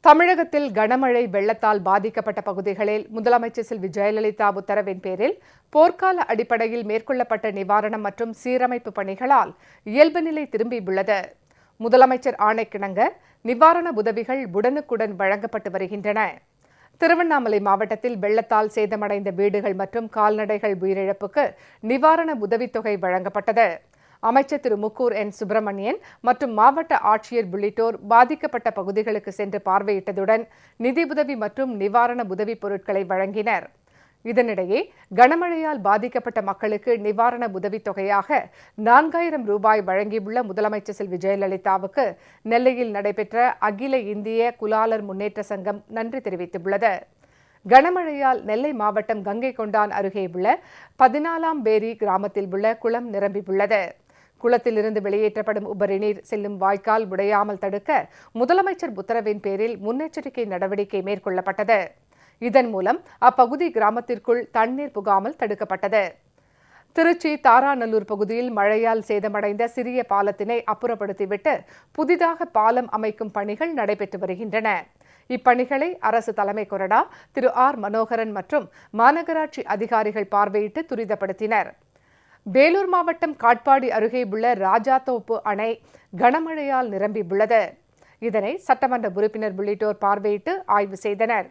தமிழகத்தில் கனமழை வெள்ளத்தால் பாதிக்கப்பட்ட பகுதிகளில் முதலமைச்சர் செல்வி ஜெயலலிதா உத்தரவின் பேரில் போர்க்கால அடிப்படையில் மேற்கொள்ளப்பட்ட நிவாரணம் மற்றும் சீரமைப்பு பணிகளால் இயல்பு நிலை திரும்பியுள்ளது. முதலமைச்சர் ஆணைக்கிணங்க நிவாரண உதவிகள் உடனுக்குடன் வழங்கப்பட்டு வருகின்றன. திருவண்ணாமலை மாவட்டத்தில் வெள்ளத்தால் சேதமடைந்த வீடுகள் மற்றும் கால்நடைகள் உயிரிழப்புக்கு நிவாரண உதவித்தொகை வழங்கப்பட்டது. அமைச்சர் திரு முக்கூர் என் சுப்பிரமணியன் மற்றும் மாவட்ட ஆட்சியர் உள்ளிட்டோர் பாதிக்கப்பட்ட பகுதிகளுக்கு சென்று பார்வையிட்டதுடன் நிதியுதவி மற்றும் நிவாரண உதவிப் பொருட்களை வழங்கினர். இதனிடையே கனமழையால் பாதிக்கப்பட்ட மக்களுக்கு நிவாரண உதவித் தொகையாக 4000 ரூபாய் வழங்கியுள்ள முதலமைச்சர் செல்வி ஜெயலலிதாவுக்கு நெல்லையில் நடைபெற்ற அகில இந்திய குலாலர் முன்னேற்ற சங்கம் நன்றி தெரிவித்துள்ளது. கனமழையால் நெல்லை மாவட்டம் கங்கை கொண்டான் அருகே உள்ள 14ஆம் பேரி கிராமத்தில் உள்ள குளம் நிரம்பியுள்ளது. குளத்திலிருந்து வெளியேற்றப்படும் உபரி நீர் செல்லும் வாய்க்கால் உடையாமல் தடுக்க முதலமைச்சர் உத்தரவின் பேரில் முன்னெச்சரிக்கை நடவடிக்கை மேற்கொள்ளப்பட்டது. இதன் மூலம் அப்பகுதி கிராமத்திற்குள் தண்ணீர் புகாமல் தடுக்கப்பட்டது. திருச்சி தாராநல்லூர் பகுதியில் மழையால் சேதமடைந்த சிறிய பாலத்தினை அப்புறப்படுத்திவிட்டு புதிதாக பாலம் அமைக்கும் பணிகள் நடைபெற்று வருகின்றன. இப்பணிகளை அரசு தலைமை கொறடா திரு ஆர் மனோகரன் மற்றும் மாநகராட்சி அதிகாரிகள் பார்வையிட்டு துரிதப்படுத்தினர். வேலூர் மாவட்டம் காட்பாடி அருகே உள்ள ராஜாத்தோப்பு அணை கனமழையால் நிரம்பியுள்ளது. இதனை சட்டமன்ற உறுப்பினர் உள்ளிட்டோர் பார்வையிட்டு ஆய்வு செய்தனர்.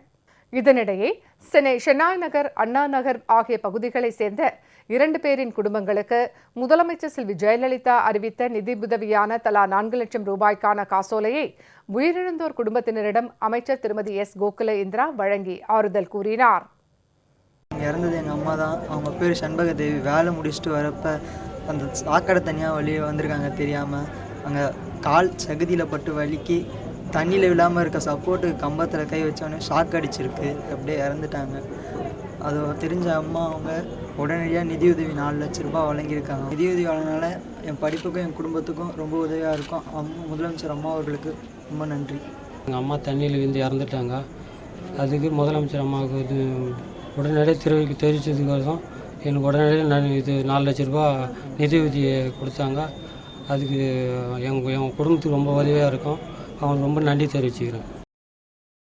இதனிடையே சென்னை ஷெனாய் நகர், அண்ணா நகர் ஆகிய பகுதிகளைச் சேர்ந்த 2 பேரின் குடும்பங்களுக்கு முதலமைச்சர் செல்வி ஜெயலலிதா அறிவித்த நிதியுதவியான தலா 4 லட்சம் ரூபாய்க்கான காசோலையை உயிரிழந்தோர் குடும்பத்தினரிடம் அமைச்சர் திருமதி எஸ் கோகுல இந்திரா வழங்கி ஆறுதல் கூறினார். இறந்தது எங்கள் அம்மா தான். அவங்க பேர் சண்பக தேவி. வேலை முடிச்சுட்டு வரப்போ அந்த சாக்கடை தனியாக வழியே வந்திருக்காங்க தெரியாமல். அங்கே கால் சகதியில் பட்டு வலிக்கு தண்ணியில் விழாமல் இருக்க சப்போர்ட்டு கம்பத்தில் கை வச்சோன்னே ஷாக் அடிச்சிருக்கு. அப்படியே இறந்துட்டாங்க. அது தெரிஞ்ச அம்மா அவங்க உடனடியாக நிதியுதவி 4 லட்ச ரூபாய் வழங்கியிருக்காங்க. நிதியுதவி வழங்கினால என் படிப்புக்கும் என் குடும்பத்துக்கும் ரொம்ப உதவியாக இருக்கும். முதலமைச்சர் அம்மா அவர்களுக்கு ரொம்ப நன்றி. எங்கள் அம்மா தண்ணியில் விழுந்து இறந்துட்டாங்க. அதுக்கு முதலமைச்சர் அம்மாவுக்கு இது உடனடியாக தெரிவித்ததுக்கோசம் எனக்கு உடனடியாக இது 4 லட்ச ரூபா நிதியுதவியை கொடுத்தாங்க. அதுக்கு எங்கள் குடும்பத்துக்கு ரொம்ப உதவியாக இருக்கும். அவங்களுக்கு ரொம்ப நன்றி தெரிவிச்சுக்கிறேன்.